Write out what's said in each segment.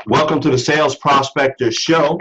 Welcome to the Sales Prospector Show,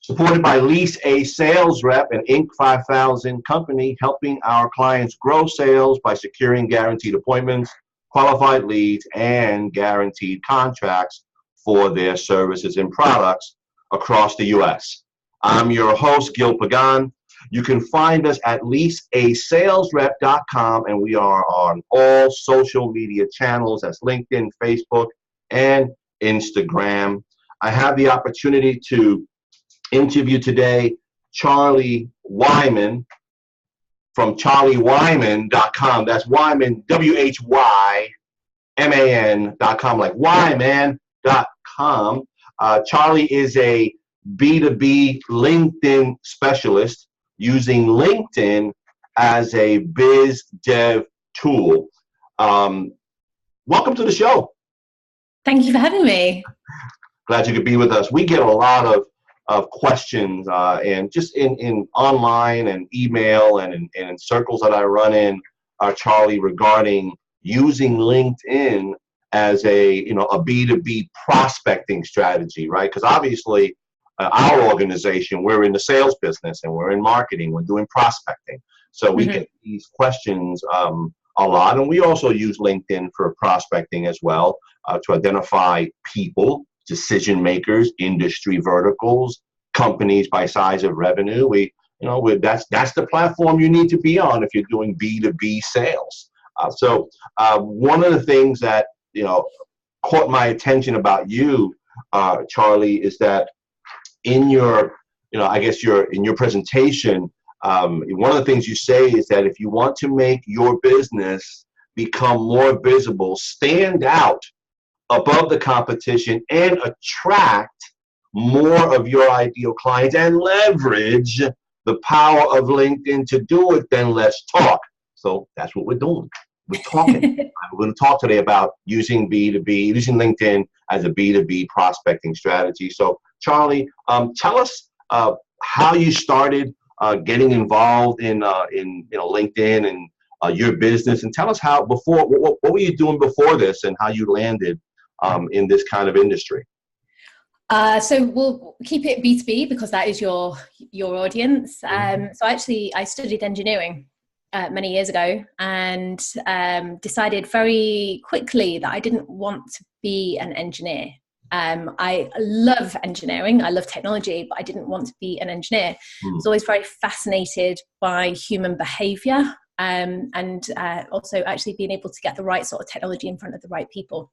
supported by Lease a Sales Rep, an Inc. 5000 company helping our clients grow sales by securing guaranteed appointments, qualified leads, and guaranteed contracts for their services and products across the U.S. I'm your host, Gil Pagan. You can find us at leaseasalesrep.com, and we are on all social media channels. That's LinkedIn, Facebook, and Instagram. I have the opportunity to interview today Charlie Whyman from charliewhyman.com. That's Whyman, WHYMAN.com, like Whyman.com. Charlie is a B2B LinkedIn specialist using LinkedIn as a biz dev tool. Welcome to the show. Thank you for having me. Glad you could be with us. We get a lot of questions and just in online and email and in circles that I run in, Charlie, regarding using LinkedIn as a B2B prospecting strategy, right? Because obviously our organization, we're in the sales business and we're in marketing, we're doing prospecting. So we get these questions a lot, and we also use LinkedIn for prospecting as well, to identify people, decision makers, industry verticals, companies by size of revenue. That's the platform you need to be on if you're doing B2B sales. So one of the things that caught my attention about you, Charlie, is that in your in your presentation, one of the things you say is that if you want to make your business become more visible, stand out above the competition, and attract more of your ideal clients and leverage the power of LinkedIn to do it, then let's talk. So that's what we're doing. We're talking. We're going to talk today about using LinkedIn as a B2B prospecting strategy. So Charlie, tell us how you started getting involved in LinkedIn and your business, and tell us what were you doing before this and how you landed in this kind of industry. So we'll keep it B2B because that is your audience. So actually I studied engineering many years ago and decided very quickly that I didn't want to be an engineer. I love engineering, I love technology, but I didn't want to be an engineer. I was always very fascinated by human behavior and also actually being able to get the right sort of technology in front of the right people.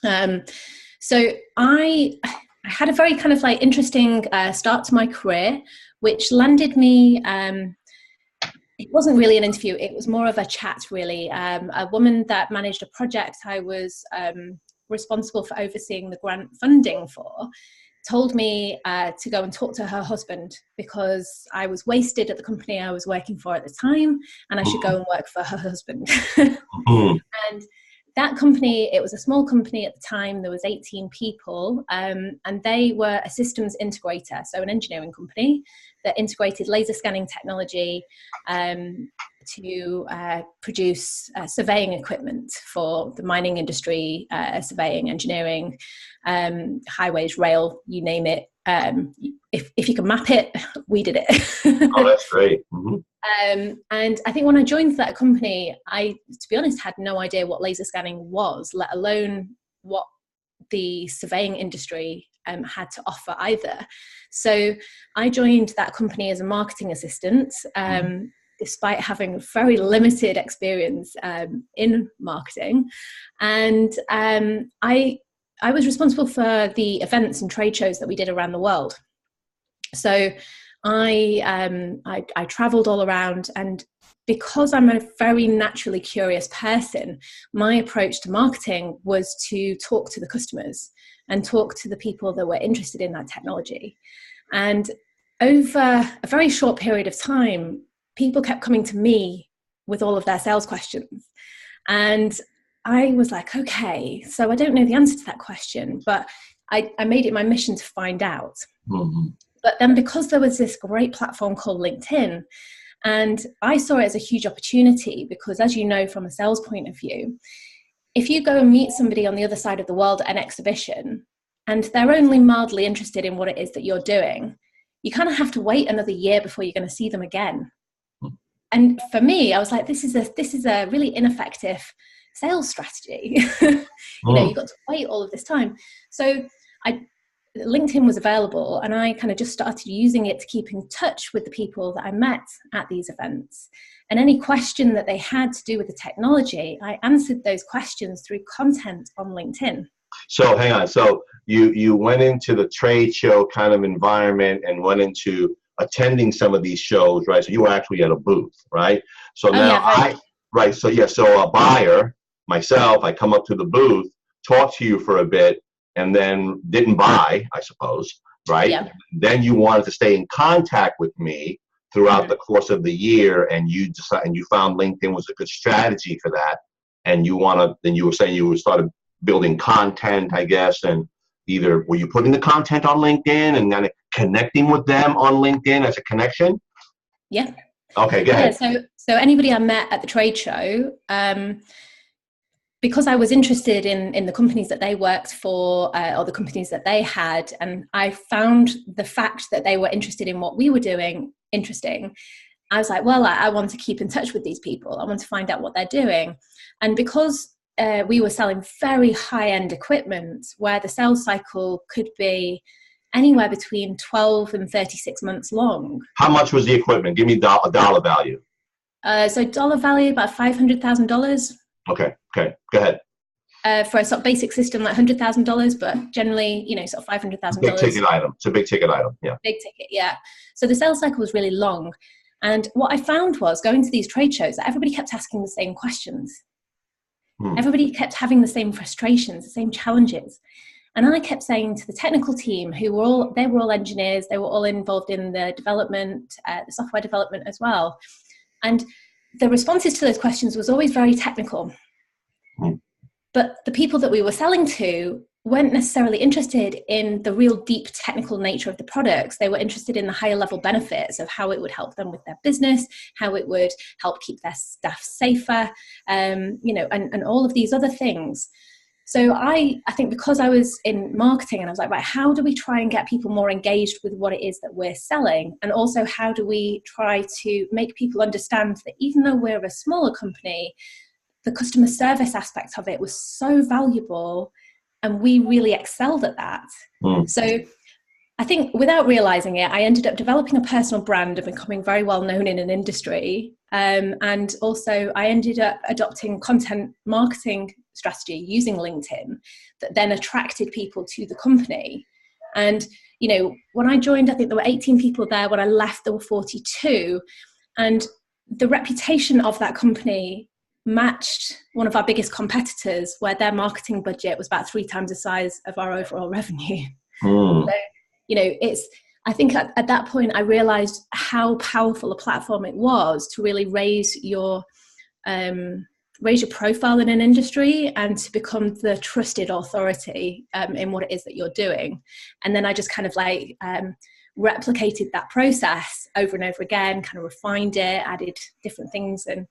So I had a very kind of like interesting start to my career, which landed me, it wasn't really an interview, it was more of a chat really. A woman that managed a project I was responsible for overseeing the grant funding for told me to go and talk to her husband because I was wasted at the company I was working for at the time and I should go and work for her husband. And that company, it was a small company at the time, there was 18 people, and they were a systems integrator, so an engineering company that integrated laser scanning technology to produce surveying equipment for the mining industry, surveying, engineering, highways, rail, you name it. If you can map it, we did it. Oh, that's great. And I think when I joined that company, I, to be honest, had no idea what laser scanning was, let alone what the surveying industry had to offer either. So I joined that company as a marketing assistant, despite having very limited experience in marketing. And I was responsible for the events and trade shows that we did around the world. So I traveled all around, and because I'm a very naturally curious person, my approach to marketing was to talk to the customers and talk to the people that were interested in that technology. And over a very short period of time, people kept coming to me with all of their sales questions. And I was like, okay, so I don't know the answer to that question, but I made it my mission to find out. But then because there was this great platform called LinkedIn, and I saw it as a huge opportunity because, as you know, from a sales point of view, if you go and meet somebody on the other side of the world at an exhibition, and they're only mildly interested in what it is that you're doing, you kind of have to wait another year before you're going to see them again. And for me, I was like, this is a really ineffective sales strategy. You got to wait all of this time. So LinkedIn was available, and I kind of just started using it to keep in touch with the people that I met at these events. And any question that they had to do with the technology, I answered those questions through content on LinkedIn. So hang on. So you went into the trade show kind of environment and went into attending some of these shows, right? So you were actually at a booth, right? So so a buyer, myself, I come up to the booth, talk to you for a bit, and then didn't buy, I suppose, right? Yeah. Then you wanted to stay in contact with me throughout the course of the year, and you found LinkedIn was a good strategy for that, and you were saying you started building content, I guess, and either were you putting the content on LinkedIn and then connecting with them on LinkedIn as a connection? Yeah. Okay, go ahead. Yeah, so anybody I met at the trade show, because I was interested in the companies that they worked for, or the companies that they had, and I found the fact that they were interested in what we were doing interesting, I was like, well, I want to keep in touch with these people. I want to find out what they're doing. And because we were selling very high-end equipment where the sales cycle could be anywhere between 12 and 36 months long. How much was the equipment? Give me a dollar value. So dollar value, about $500,000. Okay, go ahead. For a sort of basic system, like $100,000, but generally, sort of $500,000. Big ticket item. It's a big ticket item, yeah. Big ticket, yeah. So the sales cycle was really long. And what I found was going to these trade shows that everybody kept asking the same questions. Everybody kept having the same frustrations, the same challenges. And I kept saying to the technical team, they were all engineers, they were all involved in the development, the software development as well. And the responses to those questions was always very technical. But the people that we were selling to weren't necessarily interested in the real deep technical nature of the products. They were interested in the higher level benefits of how it would help them with their business, how it would help keep their staff safer, and all of these other things. So I think because I was in marketing and I was like, right, how do we try and get people more engaged with what it is that we're selling? And also how do we try to make people understand that even though we're a smaller company, the customer service aspect of it was so valuable and we really excelled at that. So I think without realizing it, I ended up developing a personal brand and becoming very well known in an industry. And also I ended up adopting content marketing strategy using LinkedIn that then attracted people to the company. And, when I joined, I think there were 18 people there. When I left, there were 42. And the reputation of that company matched one of our biggest competitors, where their marketing budget was about 3 times the size of our overall revenue. So, I think at that point I realized how powerful a platform it was to really raise your profile in an industry and to become the trusted authority in what it is that you're doing. And then I just kind of replicated that process over and over again, kind of refined it, added different things and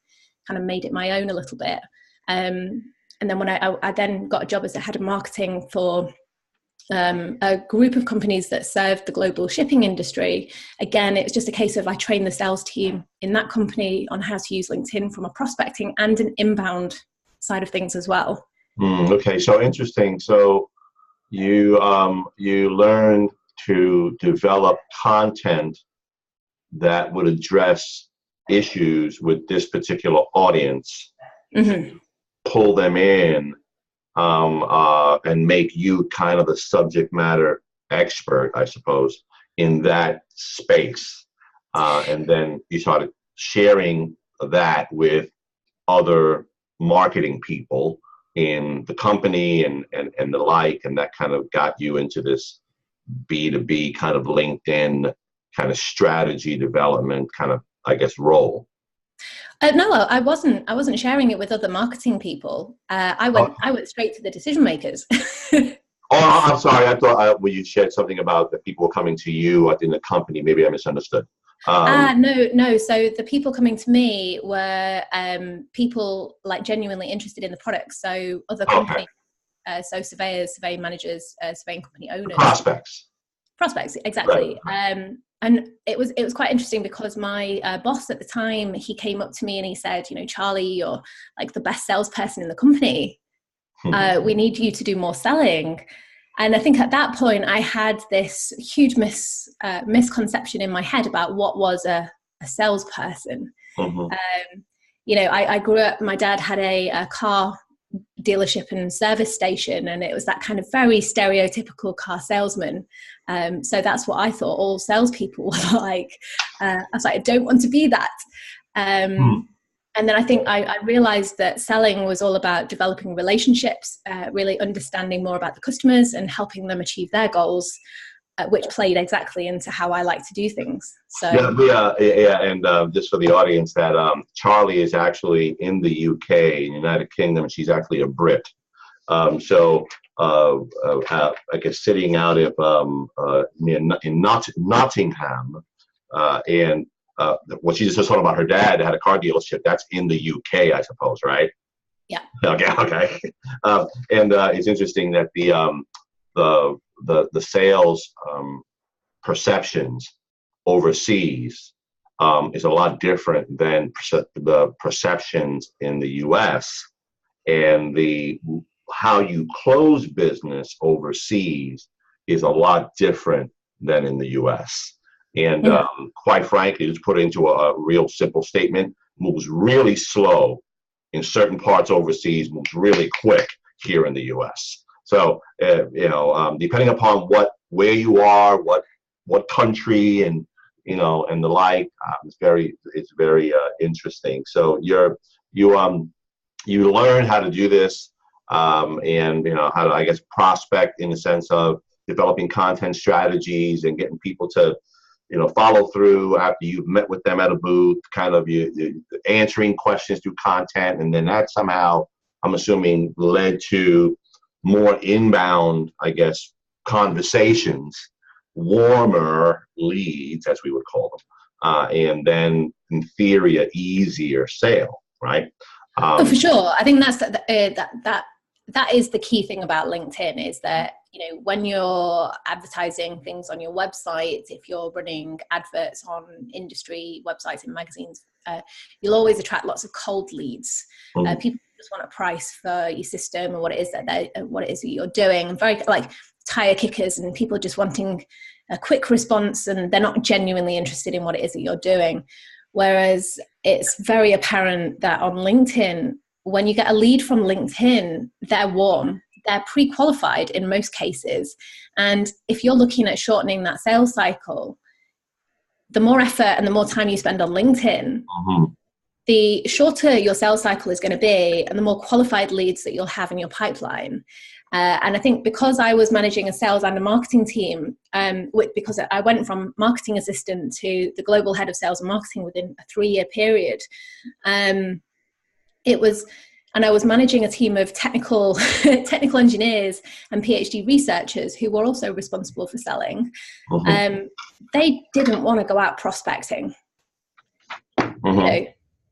kind of made it my own a little bit. And then when I then got a job as a head of marketing for a group of companies that served the global shipping industry, again, it was just a case of I trained the sales team in that company on how to use LinkedIn from a prospecting and an inbound side of things as well. Okay, so interesting. So you learned to develop content that would address issues with this particular audience, pull them in, and make you kind of the subject matter expert, I suppose, in that space. And then you started sharing that with other marketing people in the company and the like, and that kind of got you into this B2B kind of LinkedIn kind of strategy development kind of, I guess, role. No, I wasn't sharing it with other marketing people. I went straight to the decision makers. Oh, I'm sorry. I thought you shared something about the people coming to you in the company. Maybe I misunderstood. No. So the people coming to me were people like genuinely interested in the product. So other companies so surveyors, surveying managers, surveying company owners. Prospects, exactly. Right. And it was quite interesting because my boss at the time, he came up to me and he said, Charlie, you're like the best salesperson in the company. We need you to do more selling. And I think at that point I had this huge misconception in my head about what was a salesperson. I grew up, my dad had a car dealership and service station, and it was that kind of very stereotypical car salesman. So that's what I thought all salespeople were like. I was like, I don't want to be that. And then I think I realized that selling was all about developing relationships, really understanding more about the customers and helping them achieve their goals, which played exactly into how I like to do things. So and just for the audience, that Charlie is actually in the UK, United Kingdom, and she's actually a Brit. I guess sitting out in Nottingham, and what she just was talking about, her dad had a car dealership. That's in the UK, I suppose, right? Yeah. Okay. And it's interesting that the sales perceptions overseas is a lot different than the perceptions in the US, and how you close business overseas is a lot different than in the US. And quite frankly, just put it into a real simple statement, moves really slow in certain parts overseas, moves really quick here in the US. So, depending upon where you are, what country, and and the like, it's very interesting. So you learn how to do this, and how to, I guess, prospect in the sense of developing content strategies and getting people to follow through after you've met with them at a booth, kind of you answering questions through content, and then that somehow, I'm assuming, led to more inbound, I guess, conversations, warmer leads, as we would call them, and then, in theory, an easier sale, right? For sure. I think that's that is the key thing about LinkedIn, is that when you're advertising things on your website, if you're running adverts on industry websites and magazines, you'll always attract lots of cold leads. People just want a price for your system and what it is that you're doing, and very like tire kickers, and people just wanting a quick response, and they're not genuinely interested in what it is that you're doing. Whereas it's very apparent that on LinkedIn, when you get a lead from LinkedIn, they're warm, they're pre-qualified in most cases. And if you're looking at shortening that sales cycle, the more effort and the more time you spend on LinkedIn, the shorter your sales cycle is going to be, and the more qualified leads that you'll have in your pipeline. And I think because I was managing a sales and a marketing team, because I went from marketing assistant to the global head of sales and marketing within a 3-year period, and I was managing a team of technical engineers and PhD researchers who were also responsible for selling. They didn't want to go out prospecting.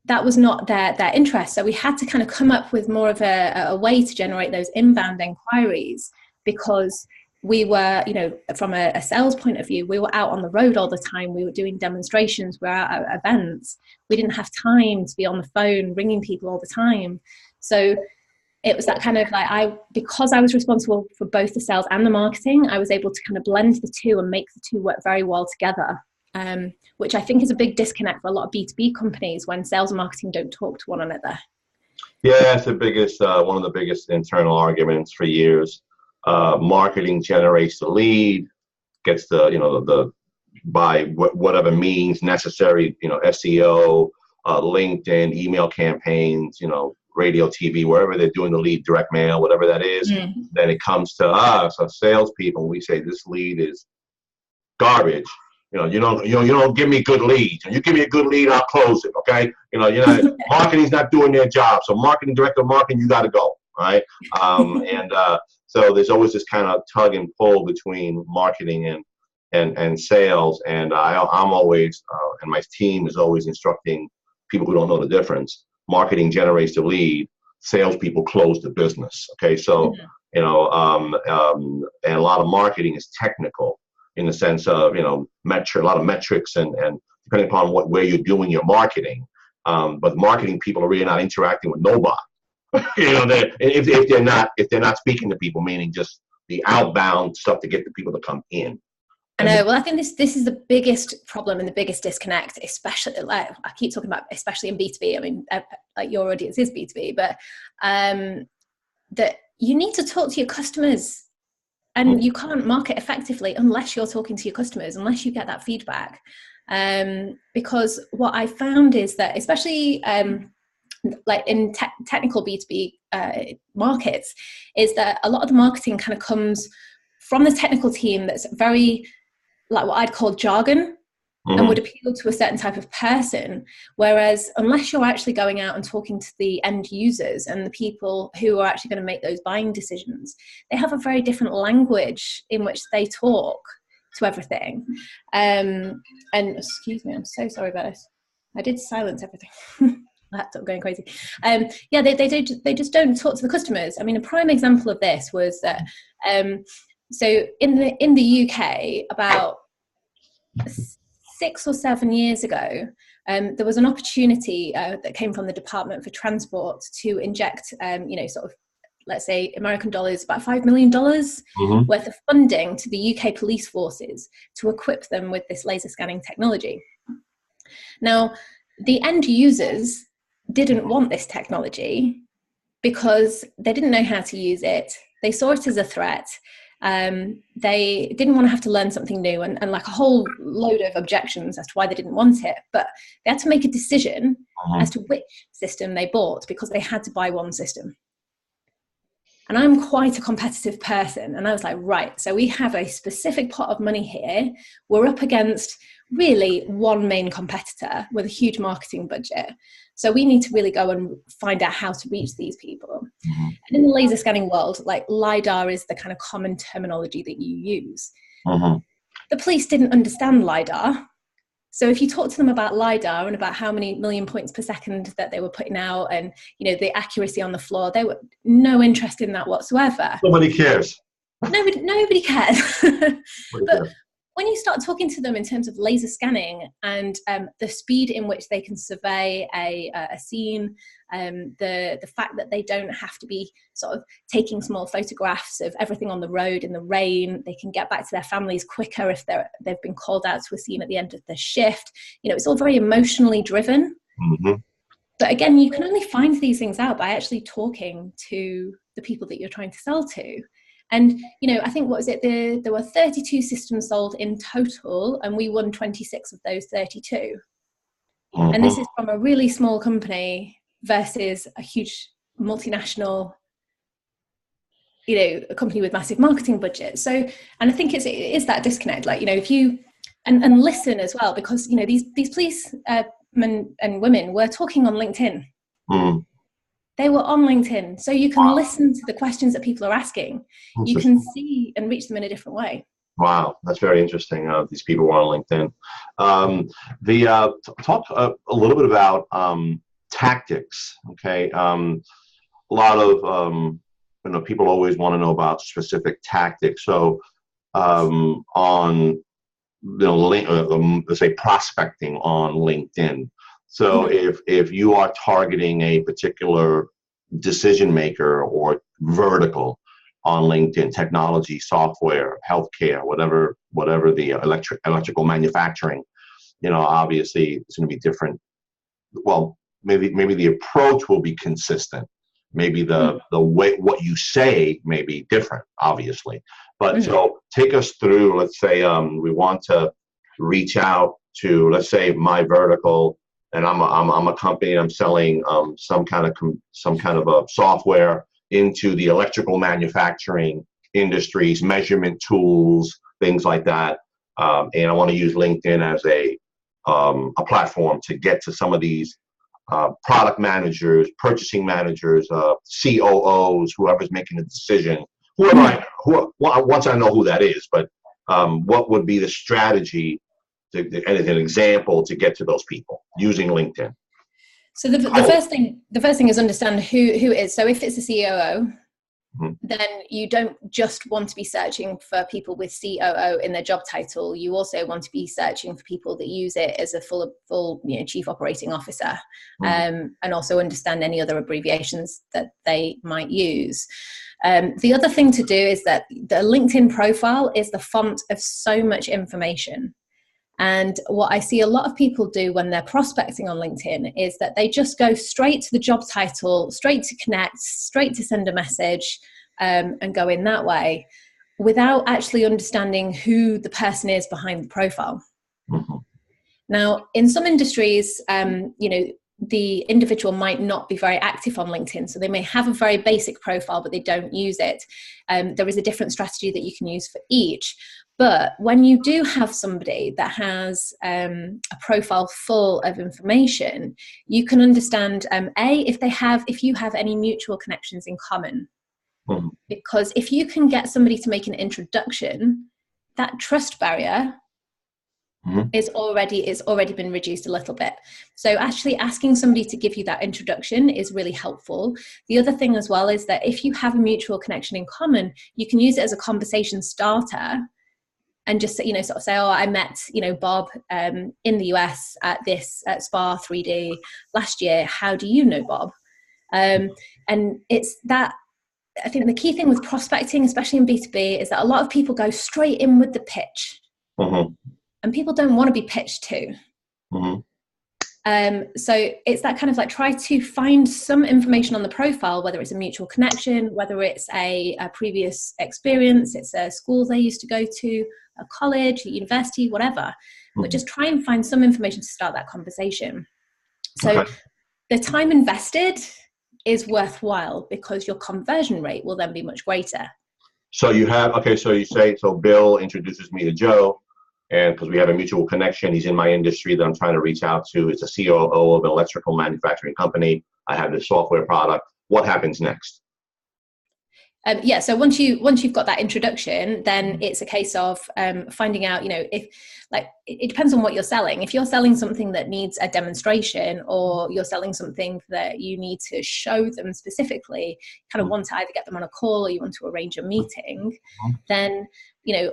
That was not their interest. So we had to kind of come up with more of a way to generate those inbound inquiries, because we were, from a sales point of view, we were out on the road all the time. We were doing demonstrations, we were out at events. We didn't have time to be on the phone ringing people all the time. So it was that kind of because I was responsible for both the sales and the marketing, I was able to kind of blend the two and make the two work very well together. Which I think is a big disconnect for a lot of B2B companies, when sales and marketing don't talk to one another. Yeah, it's the biggest, one of the biggest internal arguments for years. Marketing generates the lead, gets by whatever means necessary, SEO, LinkedIn, email campaigns, radio, TV, wherever they're doing the lead, direct mail, whatever that is. Then it comes to us, as salespeople, we say this lead is garbage. You don't give me good leads. You give me a good lead, I'll close it. Okay. Marketing's not doing their job. So marketing, director of marketing, you got to go. Right. So there's always this kind of tug and pull between marketing and sales. And I'm always, and my team is always instructing people who don't know the difference. Marketing generates the lead. Salespeople close the business. Okay. So, And a lot of marketing is technical in the sense of, a lot of metrics and depending upon where you're doing your marketing. But marketing people are really not interacting with nobody. If they're not speaking to people, meaning just the outbound stuff to get the people to come in. I know. Well, I think this is the biggest problem and the biggest disconnect, especially, like I keep talking about, especially in B2B. I mean, like your audience is B2B, but that you need to talk to your customers, and you can't market effectively unless you're talking to your customers, unless you get that feedback. Because what I found is that, especially like in technical B2B markets, is that a lot of the marketing kind of comes from the technical team that's very, like what I'd call jargon, and would appeal to a certain type of person. Whereas unless you're actually going out and talking to the end users and the people who are actually going to make those buying decisions, they have a very different language in which they talk to everything. And excuse me, I'm so sorry about this. I did silence everything. Laptop going crazy. They just don't talk to the customers. I mean, a prime example of this was that so in the UK, about 6 or 7 years ago, there was an opportunity that came from the Department for Transport to inject, sort of, let's say, American dollars, about $5 million worth of funding to the UK police forces to equip them with this laser scanning technology. Now, the end users didn't want this technology because they didn't know how to use it. They saw it as a threat. They didn't want to have to learn something new, and like a whole load of objections as to why they didn't want it. But they had to make a decision as to which system they bought, because they had to buy one system. And I'm quite a competitive person. And I was like, right, so we have a specific pot of money here. We're up against really one main competitor with a huge marketing budget. So we need to really go and find out how to reach these people. And in the laser scanning world, like LiDAR is the kind of common terminology that you use. The police didn't understand LiDAR. So if you talk to them about LiDAR and about how many million points per second that they were putting out and, the accuracy on the floor, they were no interest in that whatsoever. Nobody cares. Nobody cares. But when you start talking to them in terms of laser scanning and the speed in which they can survey a scene, the fact that they don't have to be sort of taking small photographs of everything on the road in the rain, they can get back to their families quicker if they've been called out to a scene at the end of the shift. It's all very emotionally driven. But again, you can only find these things out by actually talking to the people that you're trying to sell to. And, I think, what was it? There were 32 systems sold in total, and we won 26 of those 32. And this is from a really small company versus a huge multinational, a company with massive marketing budget. So, and I think it is that disconnect, like, if you, and listen as well, because, these police men and women were talking on LinkedIn. They were on LinkedIn. So you can listen to the questions that people are asking. You can see and reach them in a different way. Wow, that's very interesting. These people were on LinkedIn. Talk a little bit about tactics. Okay, a lot of people always want to know about specific tactics. So on let's say prospecting on LinkedIn. So if you are targeting a particular decision maker or vertical on LinkedIn, technology, software, healthcare, whatever the electrical manufacturing, obviously it's going to be different. Well, maybe the approach will be consistent. Maybe the way what you say may be different, obviously. But so take us through. Let's say we want to reach out to, let's say, my vertical. And I'm a company. And I'm selling some kind of a software into the electrical manufacturing industries, measurement tools, things like that. And I want to use LinkedIn as a platform to get to some of these product managers, purchasing managers, COOs, whoever's making the decision. Once I know who that is, but what would be the strategy? And an example to get to those people using LinkedIn. So the first thing is understand who it is. So if it's a COO, then you don't just want to be searching for people with COO in their job title. You also want to be searching for people that use it as a full chief operating officer, and also understand any other abbreviations that they might use. The other thing to do is that the LinkedIn profile is the font of so much information. And what I see a lot of people do when they're prospecting on LinkedIn is that they just go straight to the job title, straight to connect, straight to send a message, and go in that way without actually understanding who the person is behind the profile. Now, in some industries, the individual might not be very active on LinkedIn. So they may have a very basic profile, but they don't use it. There is a different strategy that you can use for each. But when you do have somebody that has a profile full of information, you can understand, if you have any mutual connections in common. Because if you can get somebody to make an introduction, that trust barrier it's already been reduced a little bit. So actually asking somebody to give you that introduction is really helpful. The other thing as well is that if you have a mutual connection in common, you can use it as a conversation starter and just, sort of say, oh, I met, Bob in the US at Spa 3D last year. How do you know Bob? And it's that, I think the key thing with prospecting, especially in B2B, is that a lot of people go straight in with the pitch. And people don't want to be pitched to. So it's that kind of like, try to find some information on the profile, whether it's a mutual connection, whether it's a previous experience, it's a school they used to go to, a college, a university, whatever. But just try and find some information to start that conversation. So the time invested is worthwhile because your conversion rate will then be much greater. So you say, Bill introduces me to Joe. And because we have a mutual connection, he's in my industry that I'm trying to reach out to. It's a COO of an electrical manufacturing company. I have this software product. What happens next? So once you've got that introduction, then it's a case of finding out, if it depends on what you're selling. If you're selling something that needs a demonstration, or you're selling something that you need to show them specifically, kind of want to either get them on a call or you want to arrange a meeting, then,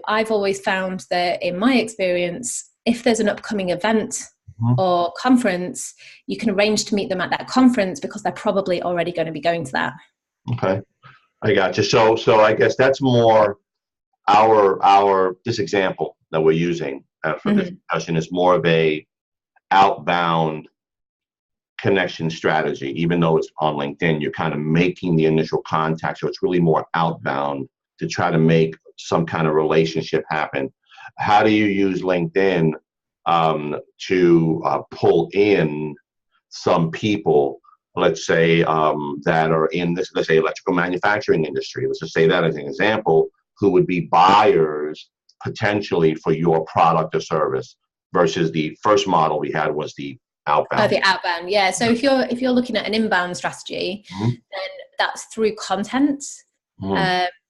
I've always found that in my experience, if there's an upcoming event or conference, you can arrange to meet them at that conference because they're probably already going to be going to that. Okay. I got you. So I guess that's more this example that we're using for this discussion is more of a outbound connection strategy. Even though it's on LinkedIn, you're kind of making the initial contact. So it's really more outbound to try to make some kind of relationship happen. How do you use LinkedIn to pull in some people, let's say, that are in this, let's say, electrical manufacturing industry, let's just say that as an example, who would be buyers potentially for your product or service, versus the first model we had was the outbound. Oh, the outbound, yeah. So if you're looking at an inbound strategy, then that's through content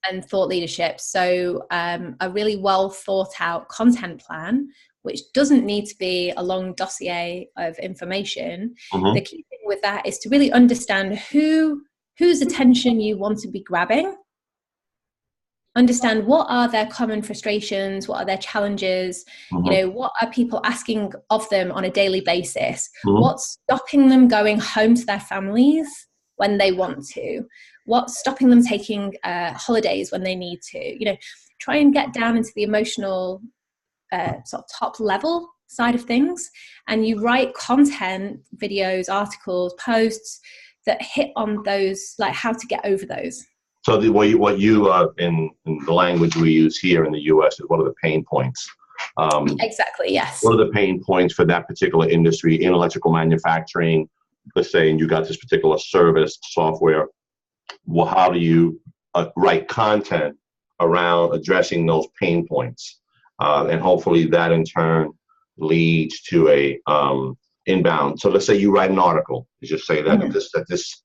and thought leadership. So a really well thought out content plan, which doesn't need to be a long dossier of information. The key thing with that is to really understand whose attention you want to be grabbing. Understand what are their common frustrations, what are their challenges, what are people asking of them on a daily basis, what's stopping them going home to their families when they want to, what's stopping them taking holidays when they need to. Try and get down into the emotional sort of top level side of things, and you write content, videos, articles, posts that hit on those, like how to get over those. So what you in the language we use here in the US is, what are the pain points? Exactly, yes. What are the pain points for that particular industry in electrical manufacturing? Let's say, and you got this particular service software. Well, how do you write content around addressing those pain points? And hopefully that in turn leads to a inbound. So let's say you write an article. You just say that this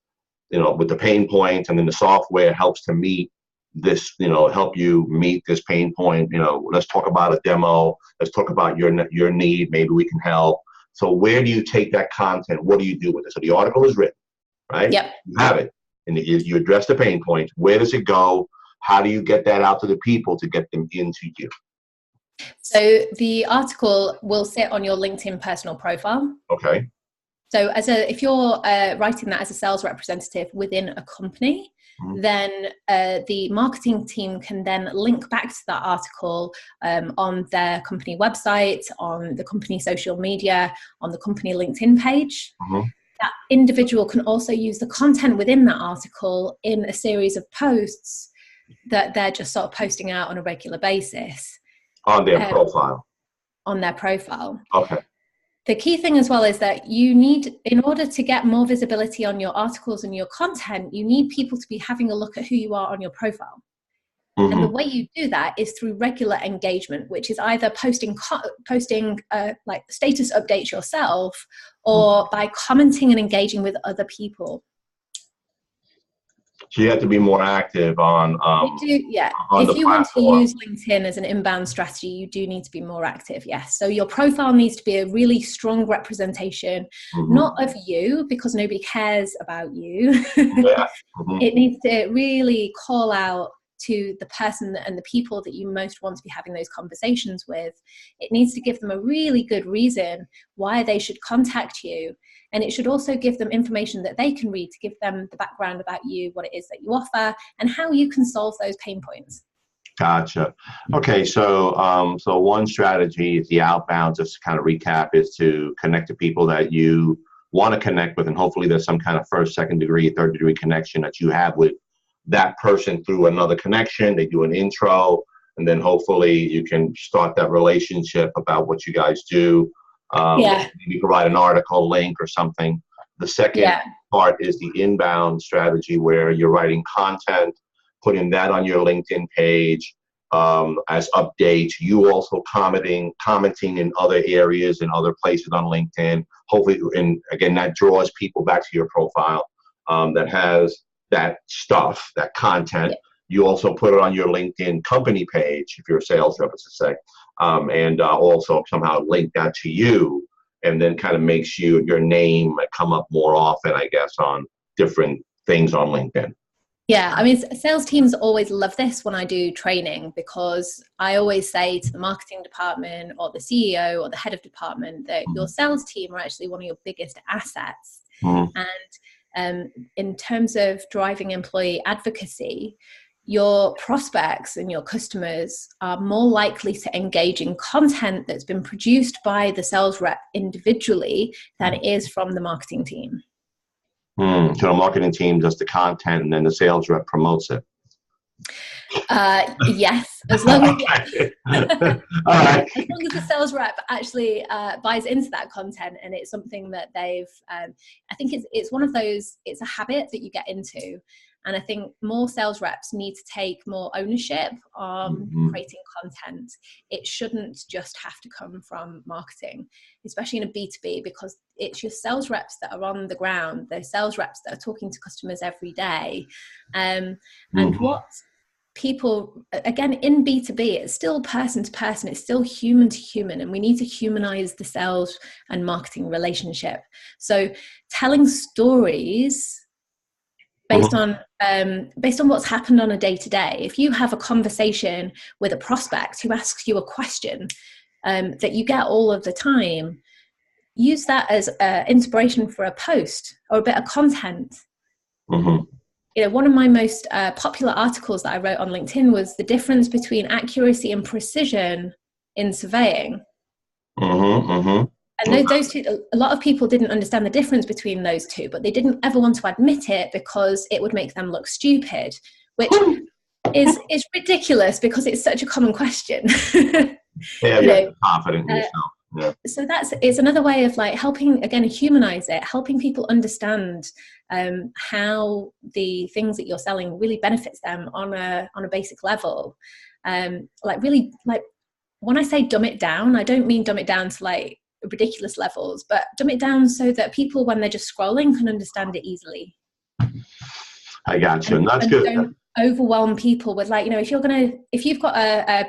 with the pain points, and then the software helps to meet this, help you meet this pain point. Let's talk about a demo. Let's talk about your need. Maybe we can help. So where do you take that content? What do you do with it? So the article is written, right? Yep. You have it. and you address the pain points. Where does it go? How do you get that out to the people to get them into you? So the article will sit on your LinkedIn personal profile. Okay. So if you're writing that as a sales representative within a company, then the marketing team can then link back to that article on their company website, on the company social media, on the company LinkedIn page. That individual can also use the content within that article in a series of posts that they're just sort of posting out on a regular basis. On their profile. On their profile. Okay. The key thing as well is that you need, in order to get more visibility on your articles and your content, you need people to be having a look at who you are on your profile. And the way you do that is through regular engagement, which is either posting like status updates yourself, or by commenting and engaging with other people. So you have to be more active on if you want to use LinkedIn as an inbound strategy, you do need to be more active. Yes. So your profile needs to be a really strong representation, not of you, because nobody cares about you. It needs to really call out to the person and the people that you most want to be having those conversations with. It needs to give them a really good reason why they should contact you. And it should also give them information that they can read to give them the background about you, what it is that you offer, and how you can solve those pain points. Gotcha. Okay, so so one strategy is the outbound, just to kind of recap, is to connect to people that you want to connect with, and hopefully there's some kind of first, second degree, third degree connection that you have with that person through another connection. They do an intro, and then hopefully you can start that relationship about what you guys do. Maybe provide an article link or something. The second part is the inbound strategy, where you're writing content, putting that on your LinkedIn page as updates. You also commenting in other areas and other places on LinkedIn. Hopefully, and again, that draws people back to your profile that has that stuff, that content. You also put it on your LinkedIn company page if you're a sales rep, to say, and also somehow link that to you, and then kind of makes your name come up more often, I guess, on different things on LinkedIn. Yeah, I mean, sales teams always love this when I do training, because I always say to the marketing department or the CEO or the head of department that your sales team are actually one of your biggest assets. And in terms of driving employee advocacy, your prospects and your customers are more likely to engage in content that's been produced by the sales rep individually than it is from the marketing team. So the marketing team does the content, and then the sales rep promotes it. Yes, as long as, All right. as long as the sales rep actually buys into that content, and it's something that they've, I think it's one of those, it's a habit that you get into. And I think more sales reps need to take more ownership on creating content. It shouldn't just have to come from marketing, especially in a B2B, because it's your sales reps that are on the ground. They're sales reps that are talking to customers every day. And what people, again, in B2B, it's still person to person, it's still human to human, and we need to humanize the sales and marketing relationship. So telling stories based on what's happened on a day-to-day. If you have a conversation with a prospect who asks you a question that you get all of the time, use that as inspiration for a post or a bit of content. You know, one of my most popular articles that I wrote on LinkedIn was the difference between accuracy and precision in surveying. And those two, a lot of people didn't understand the difference between those two, but they didn't ever want to admit it because it would make them look stupid, which is ridiculous because it's such a common question. You're confident in yourself. So it's another way of like helping, again, humanize it, helping people understand how the things that you're selling really benefits them on a basic level. Like really, like when I say dumb it down, I don't mean dumb it down to like ridiculous levels, but dumb it down so that people, when they're just scrolling, can understand it easily. I got you. And that's good. Don't overwhelm people with, like, you know, if you've got a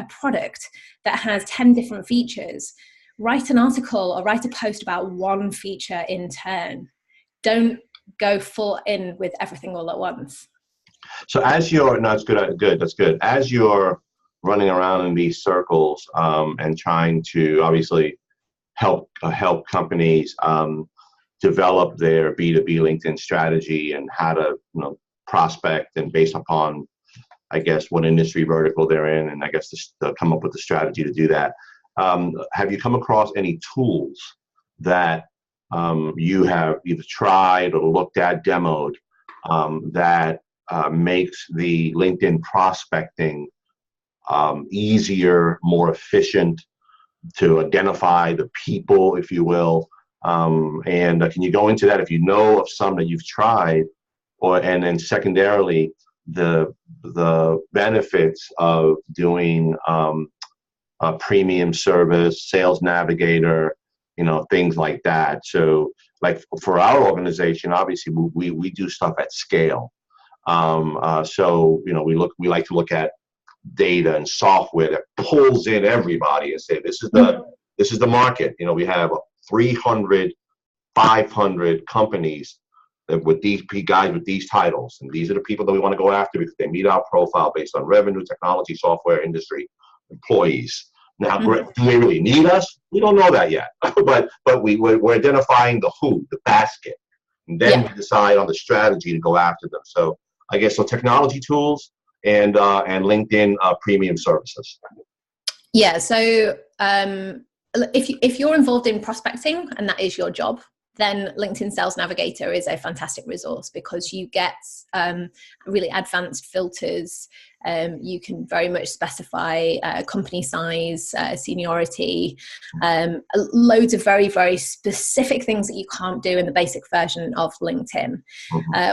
product that has 10 different features, write an article or write a post about one feature in turn. Don't go full in with everything all at once. So as you're, no, it's good, that's good. As you're running around in these circles and trying to obviously help companies develop their B2B LinkedIn strategy and how to, prospect, and based upon, I guess, what industry vertical they're in, and I guess they'll come up with the strategy to do that. Have you come across any tools that you have either tried or looked at, demoed, that makes the LinkedIn prospecting easier, more efficient to identify the people, if you will? And can you go into that if you know of some that you've tried, and then secondarily, the benefits of doing a premium service, sales navigator, things like that. So like for our organization, obviously we do stuff at scale. So, we like to look at data and software that pulls in everybody and say, this is the market. We have 300, 500 companies with these guys with these titles, and these are the people that we want to go after because they meet our profile based on revenue, technology, software, industry, employees. Now, do they really need us? We don't know that yet, but we're identifying the who, the basket, and then we decide on the strategy to go after them. So I guess technology tools and LinkedIn premium services. Yeah. So if you're involved in prospecting and that is your job, then LinkedIn Sales Navigator is a fantastic resource because you get really advanced filters. You can very much specify company size, seniority, loads of very, very specific things that you can't do in the basic version of LinkedIn.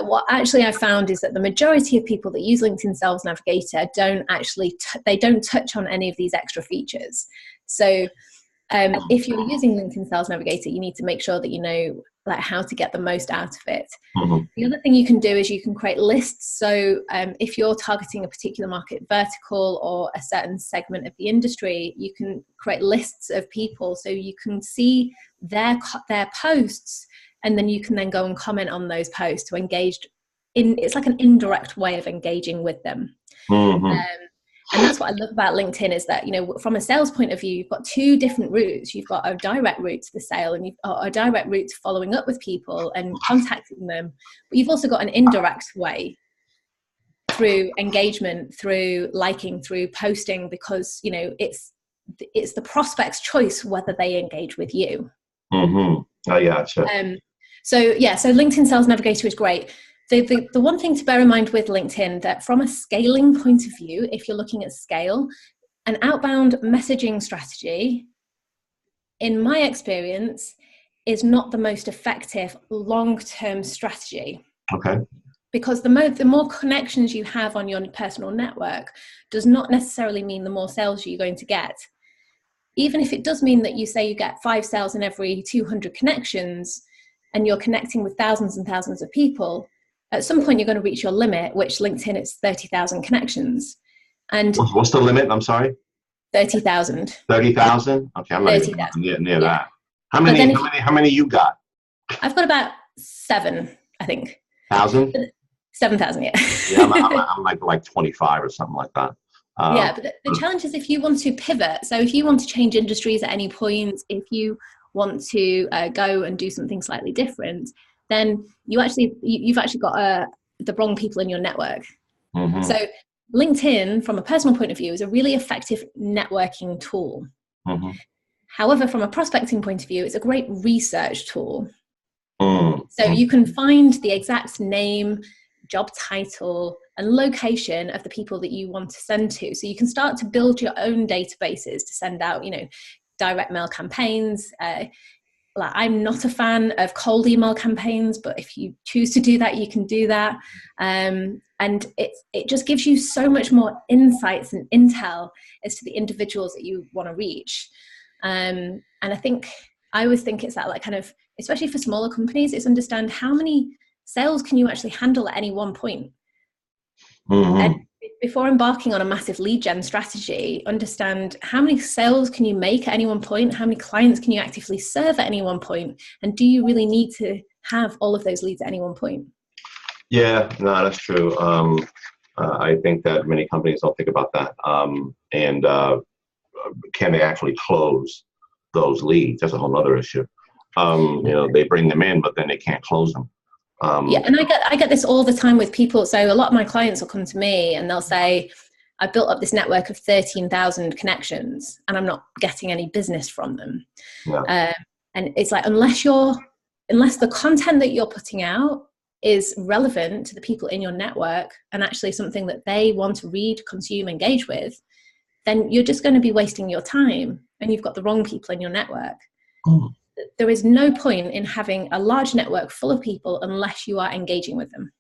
What actually I found is that the majority of people that use LinkedIn Sales Navigator don't actually, they don't touch on any of these extra features. So if you're using LinkedIn Sales Navigator, you need to make sure that you know how to get the most out of it. The other thing you can do is you can create lists. So if you're targeting a particular market vertical or a certain segment of the industry, you can create lists of people so you can see their posts, and then you can then go and comment on those posts to engage it's like an indirect way of engaging with them. And that's what I love about LinkedIn is that, from a sales point of view, you've got two different routes. You've got a direct route to the sale and you've got a direct route to following up with people and contacting them. But you've also got an indirect way through engagement, through liking, through posting, because, it's the prospect's choice whether they engage with you. Oh, yeah. Sure. So LinkedIn Sales Navigator is great. The one thing to bear in mind with LinkedIn, that from a scaling point of view, if you're looking at scale, an outbound messaging strategy, in my experience, is not the most effective long-term strategy. Okay. Because the more connections you have on your personal network does not necessarily mean the more sales you're going to get. Even if it does mean that you say you get 5 sales in every 200 connections and you're connecting with thousands and thousands of people, at some point you're going to reach your limit, which LinkedIn is 30,000 connections. And what's the limit? I'm sorry. 30,000. 30,000. Okay, I'm not even near that. How many you got? I've got about 7, I think. 7,000. Yeah. Yeah, I'm like 25 or something like that. Yeah, but the challenge is if you want to pivot. So if you want to change industries at any point, if you want to go and do something slightly different, then you've actually got the wrong people in your network. So LinkedIn, from a personal point of view, is a really effective networking tool. However, from a prospecting point of view, it's a great research tool. So you can find the exact name, job title, and location of the people that you want to send to. So you can start to build your own databases to send out, direct mail campaigns. I'm not a fan of cold email campaigns, but if you choose to do that, you can do that. And it just gives you so much more insights and intel as to the individuals that you want to reach. And I always think it's that kind of, especially for smaller companies, it's understand how many sales can you actually handle at any one point. And before embarking on a massive lead gen strategy, understand how many sales can you make at any one point, how many clients can you actively serve at any one point, and do you really need to have all of those leads at any one point. Yeah, no, that's true. I think that many companies don't think about that. And can they actually close those leads? That's a whole other issue. They bring them in, but then they can't close them. Yeah, and I get this all the time with people. So a lot of my clients will come to me and they'll say, I built up this network of 13,000 connections and I'm not getting any business from them. Yeah. And it's like, unless the content that you're putting out is relevant to the people in your network and actually something that they want to read, consume, engage with, then you're just going to be wasting your time and you've got the wrong people in your network. There is no point in having a large network full of people unless you are engaging with them.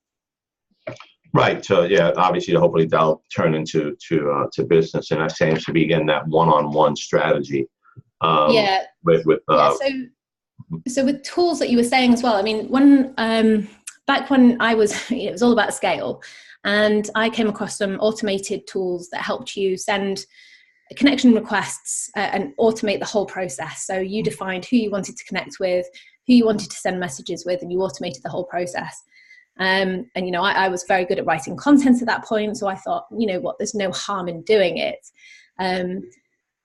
Right. So yeah, obviously, hopefully that'll turn into business, and that seems to be again that one-on-one strategy. So with tools that you were saying as well. I mean, when back when I was, it was all about scale, and I came across some automated tools that helped you send connection requests and automate the whole process. So you defined who you wanted to connect with, who you wanted to send messages with, and you automated the whole process. And I was very good at writing content at that point, so I thought, there's no harm in doing it.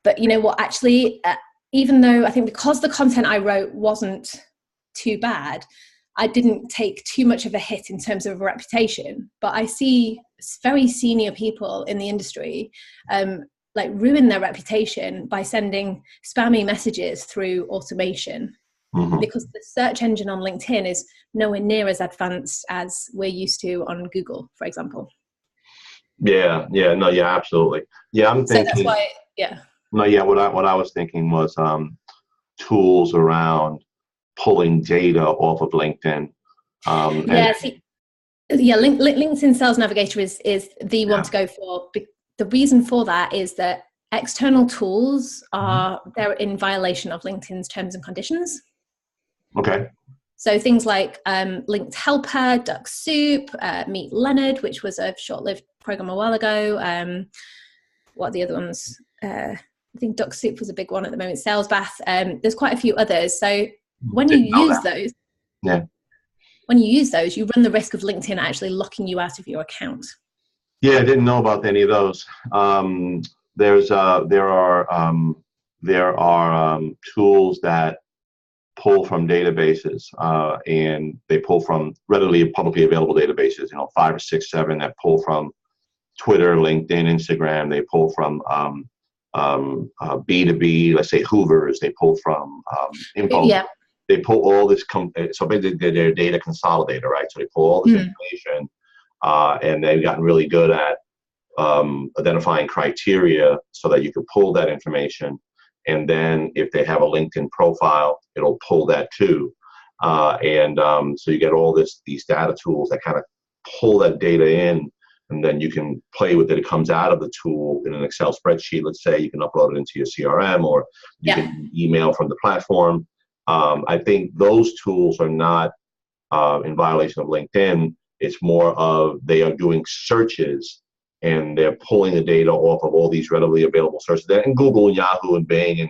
But you know what, actually, even though I think because the content I wrote wasn't too bad, I didn't take too much of a hit in terms of a reputation. But I see very senior people in the industry ruin their reputation by sending spammy messages through automation. Because the search engine on LinkedIn is nowhere near as advanced as we're used to on Google, for example. Absolutely. Yeah, I'm thinking. So that's why, yeah. No, yeah. What I was thinking was tools around pulling data off of LinkedIn. LinkedIn Sales Navigator is the one to go for. The reason for that is that external tools they're in violation of LinkedIn's terms and conditions. Okay. So things like Linked Helper, Duck Soup, Meet Leonard, which was a short-lived program a while ago. What are the other ones? I think Duck Soup was a big one at the moment. Sales Bath. There's quite a few others. So when you use those, you run the risk of LinkedIn actually locking you out of your account. Yeah, I didn't know about any of those. There are tools that pull from databases, and they pull from readily publicly available databases. 5 or 6, 7 that pull from Twitter, LinkedIn, Instagram. They pull from B2B. Let's say Hoovers. They pull from info. Yeah. They pull all this. So basically, they're data consolidator, right? So they pull all this information. And they've gotten really good at identifying criteria so that you can pull that information. And then if they have a LinkedIn profile, it'll pull that too. So you get all these data tools that kind of pull that data in, and then you can play with it. It comes out of the tool in an Excel spreadsheet. Let's say you can upload it into your CRM, or you can email from the platform. I think those tools are not in violation of LinkedIn. It's more of they are doing searches and they're pulling the data off of all these readily available searches. And Google and Yahoo and Bing and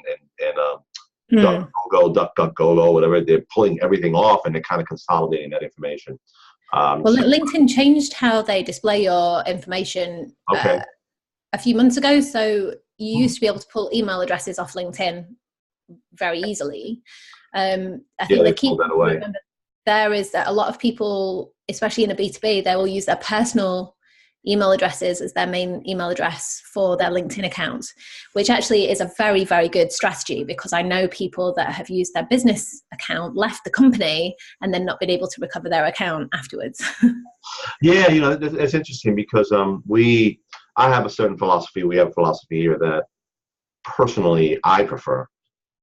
DuckDuckGo, whatever, they're pulling everything off and they're kind of consolidating that information. LinkedIn changed how they display your information a few months ago. So you used to be able to pull email addresses off LinkedIn very easily. I think they keep that away. There is a lot of people, especially in a B2B, they will use their personal email addresses as their main email address for their LinkedIn account, which actually is a very, very good strategy, because I know people that have used their business account, left the company, and then not been able to recover their account afterwards. Yeah, it's interesting because I have a certain philosophy. We have a philosophy here that personally I prefer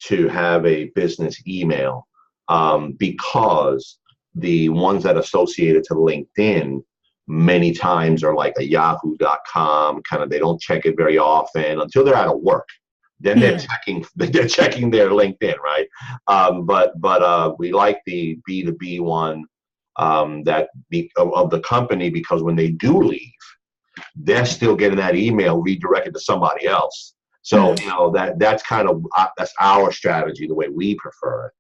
to have a business email. Because the ones that are associated to LinkedIn many times are like a yahoo.com kind of, they don't check it very often until they're out of work. Then they're checking their LinkedIn, right? But we like the B2B one of the company, because when they do leave, they're still getting that email redirected to somebody else. So that's kind of that's our strategy, the way we prefer it.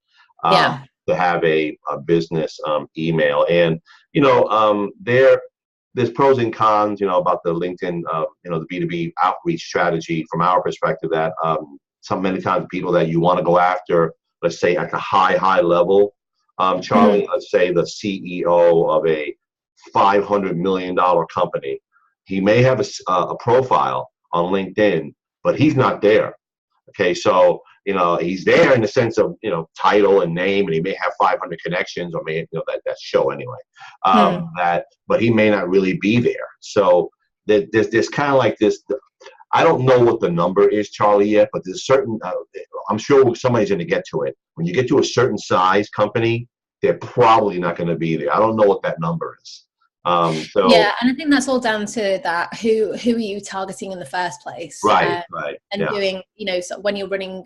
to have a business email. And there's pros and cons, about the LinkedIn, the B2B outreach strategy from our perspective. That many times people that you want to go after, let's say at the high level, Charlie, let's say the CEO of a $500 million company, he may have a profile on LinkedIn, but he's not there. Okay, so he's there in the sense of title and name, and he may have 500 connections, or that show anyway. But he may not really be there. So there's kind of like this. I don't know what the number is, Charlie, yet, but there's certain. I'm sure somebody's going to get to it. When you get to a certain size company, they're probably not going to be there. I don't know what that number is. Yeah, and I think that's all down to that. Who are you targeting in the first place? Right. And doing, so when you're running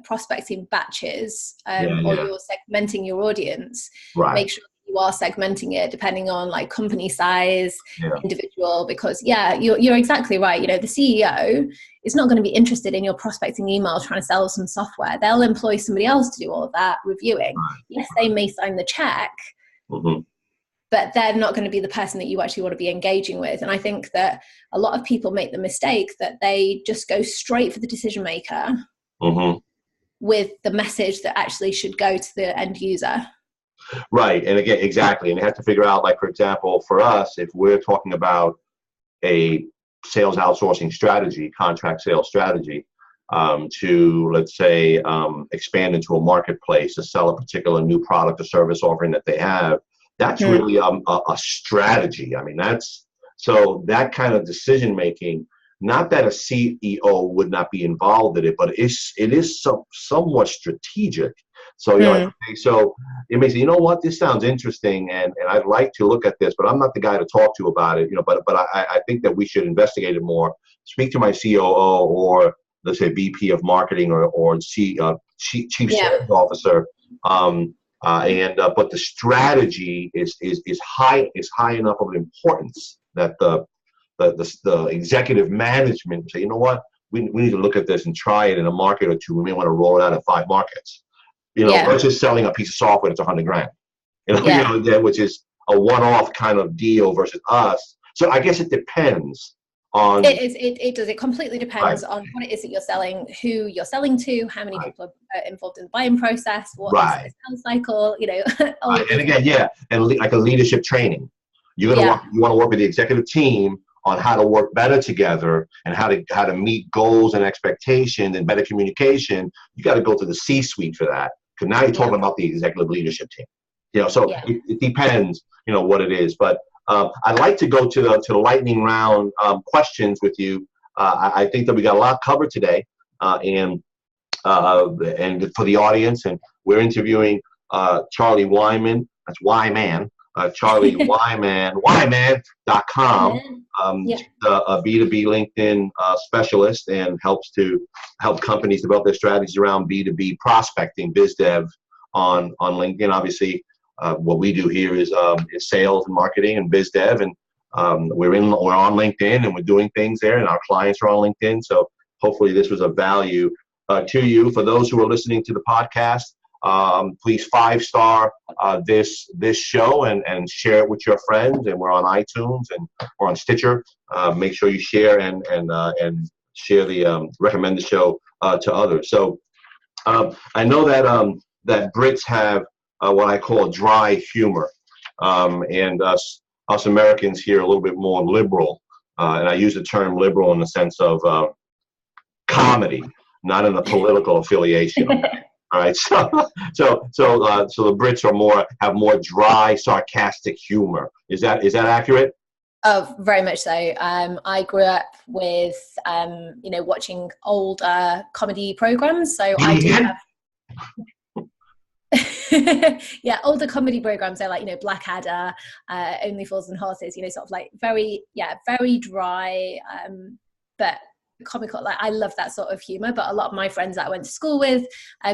prospecting batches, or you're segmenting your audience, make sure you are segmenting it depending on like company size, individual, because you're exactly right. The CEO is not going to be interested in your prospecting email trying to sell some software. They'll employ somebody else to do all of that reviewing. Yes, they may sign the check. But they're not going to be the person that you actually want to be engaging with. And I think that a lot of people make the mistake that they just go straight for the decision maker with the message that actually should go to the end user. Right. And again, exactly. And they have to figure out, like, for example, for us, if we're talking about a sales outsourcing strategy, contract sales strategy, to, let's say, expand into a marketplace to sell a particular new product or service offering that they have, that's really a strategy. I mean, so that kind of decision making, not that a CEO would not be involved in it, but it is somewhat strategic. So so it may say, this sounds interesting, and I'd like to look at this, but I'm not the guy to talk to about it. But I think that we should investigate it more. Speak to my COO, or let's say VP of marketing, or chief sales officer. But the strategy is high enough of an importance that the executive management say, we need to look at this and try it in a market or two. We may want to roll it out in 5 markets. Versus selling a piece of software that's $100,000. Which is a one-off kind of deal versus us. So I guess it depends. It does. It completely depends on what it is that you're selling, who you're selling to, how many people are involved in the buying process, what is the sales cycle, And again, and like a leadership training. You want to work with the executive team on how to work better together and how to meet goals and expectations and better communication. You got to go to the C-suite for that, because now you're talking about the executive leadership team. It depends, what it is, but. I'd like to go to the lightning round questions with you. I think that we got a lot covered today, and for the audience, and we're interviewing Charlie Whyman. That's Whyman. Charlie Whyman. Whyman.com. A B2B LinkedIn specialist, and help companies develop their strategies around B2B prospecting, biz dev on LinkedIn. Obviously. What we do here is sales and marketing and biz dev, and we're on LinkedIn, and we're doing things there, and our clients are on LinkedIn. So hopefully this was of value to you. For those who are listening to the podcast, please 5-star this show and share it with your friends. And we're on iTunes, and we're on Stitcher. Make sure you share and share the recommend the show to others. So I know that Brits have what I call dry humor, and us Americans here are a little bit more liberal, and I use the term liberal in the sense of comedy, not in a political affiliation. All right, so the Brits have more dry, sarcastic humor. Is that accurate? Oh, very much so. I grew up with watching older comedy programs, so I do have. Older comedy programs. They're like Blackadder, Only Fools and Horses. Sort of like very dry, but comical. Like, I love that sort of humor, but a lot of my friends that I went to school with,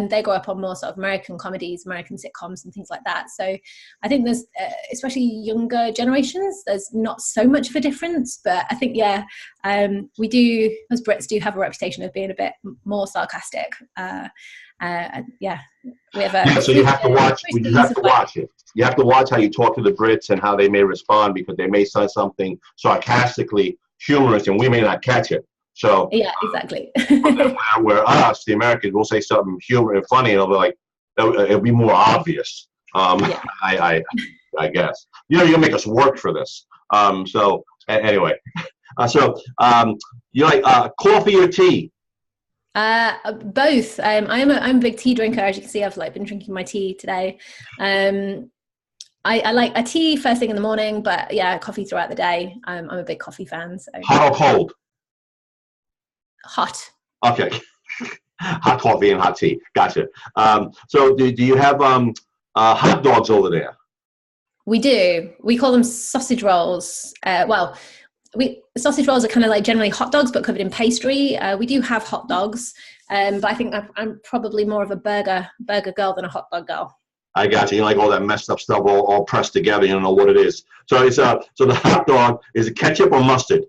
they grew up on more sort of American comedies, American sitcoms and things like that. So I think there's, especially younger generations, there's not so much of a difference, but I think, we do, as Brits, do have a reputation of being a bit more sarcastic. We have a, so you have to watch. You have to watch it. You have to watch how you talk to the Brits and how they may respond, because they may say something sarcastically humorous and we may not catch it. So yeah, exactly. where us, the Americans, will say something humorous and funny, and it'll be like, it'll be more obvious. I guess you make us work for this. Anyway, you like coffee or tea? Both. I'm a big tea drinker. As you can see, I've been drinking my tea today. I like a tea first thing in the morning, but coffee throughout the day. I'm a big coffee fan. So. Hot or cold? Hot. Okay. Hot coffee and hot tea. Gotcha. So do you have hot dogs over there? We do. We call them sausage rolls. Sausage rolls are kind of like generally hot dogs, but covered in pastry. We do have hot dogs, but I think I'm probably more of a burger girl than a hot dog girl. I got you. You like all that messed up stuff all pressed together. You don't know what it is. So it's so the hot dog, is it ketchup or mustard?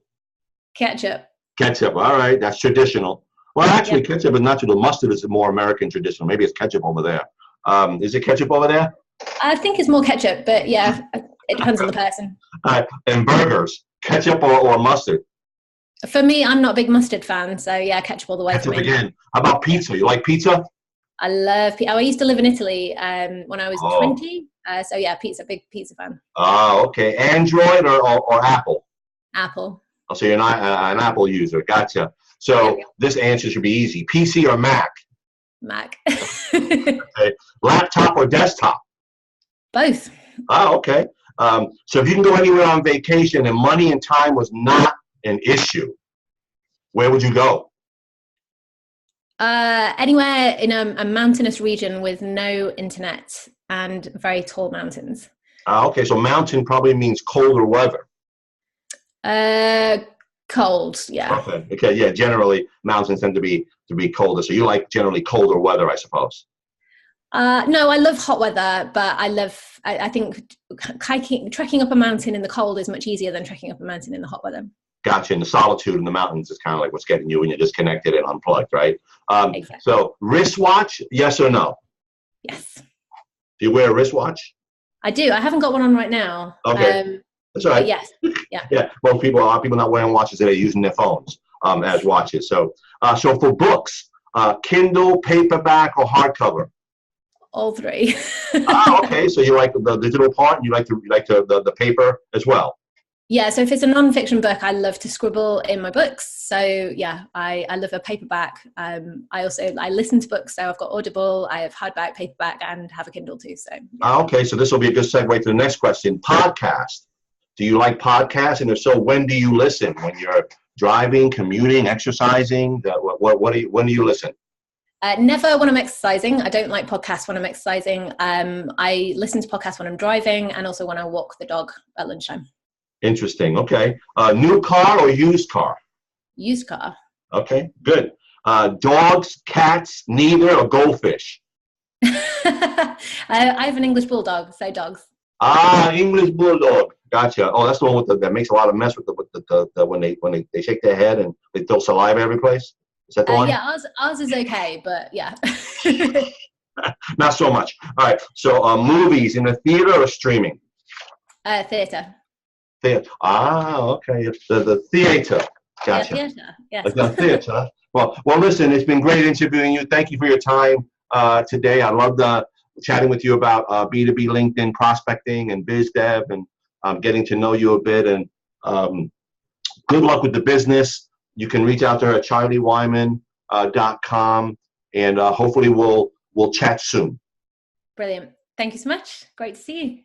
Ketchup. Ketchup. All right, that's traditional. Well, actually, ketchup is not traditional. Mustard is more American traditional. Maybe it's ketchup over there. Is it ketchup over there? I think it's more ketchup, but yeah, it depends on the person. All right, and burgers, ketchup or mustard? For me, I'm not a big mustard fan, so yeah, ketchup all the way. Ketchup again. How about pizza? You like pizza? I love pizza. I used to live in Italy when I was 20. So yeah, big pizza fan. Oh, okay. Android or Apple? Apple. Oh, so you're not an Apple user. Gotcha. So this answer should be easy. PC or Mac? Mac. Okay. Laptop or desktop? Both. Oh, okay. So if you can go anywhere on vacation and money and time was not an issue, where would you go? Anywhere in a mountainous region with no internet and very tall mountains. Okay, so mountain probably means colder weather. Cold, yeah. Okay, yeah. Generally, mountains tend to be colder. So you like generally colder weather, I suppose. No, I love hot weather, but I think trekking up a mountain in the cold is much easier than trekking up a mountain in the hot weather. Gotcha. And the solitude in the mountains is kind of like what's getting you when you're disconnected and unplugged, right? Exactly. So wristwatch, yes or no? Yes. Do you wear a wristwatch? I do. I haven't got one on right now. Okay. That's all right. Yes. Yeah. Yeah. Most people, a lot of people not wearing watches today, using their phones as watches. So for books, Kindle, paperback, or hardcover? All three. Okay. So you like the digital part, and you like the paper as well. Yeah, so if it's a non-fiction book, I love to scribble in my books. So yeah, I love a paperback. I listen to books, so I've got Audible, I have hardback, paperback, and have a Kindle too. So yeah. Okay, so this will be a good segue to the next question. Podcast. Do you like podcasts? And if so, when do you listen? When you're driving, commuting, exercising? When do you listen? Never when I'm exercising. I don't like podcasts when I'm exercising. I listen to podcasts when I'm driving, and also when I walk the dog at lunchtime. Interesting. Okay. New car or used car? Used car. Okay, good. Dogs, cats, neither, or goldfish? I have an English bulldog, so dogs. English bulldog. Gotcha. Oh, that's the one that makes a lot of mess with the when they shake their head and they throw saliva every place. Is that the one? Yeah, ours is okay, but yeah. Not so much. All right. So movies in the theater or streaming? Theater. Okay. The theater. Gotcha. Yeah, theater. Yes. The theater. Well, listen, it's been great interviewing you. Thank you for your time today. I loved chatting with you about B2B LinkedIn prospecting and biz dev, and getting to know you a bit. And good luck with the business. You can reach out to her at charliewhyman.com, and hopefully we'll chat soon. Brilliant. Thank you so much. Great to see you.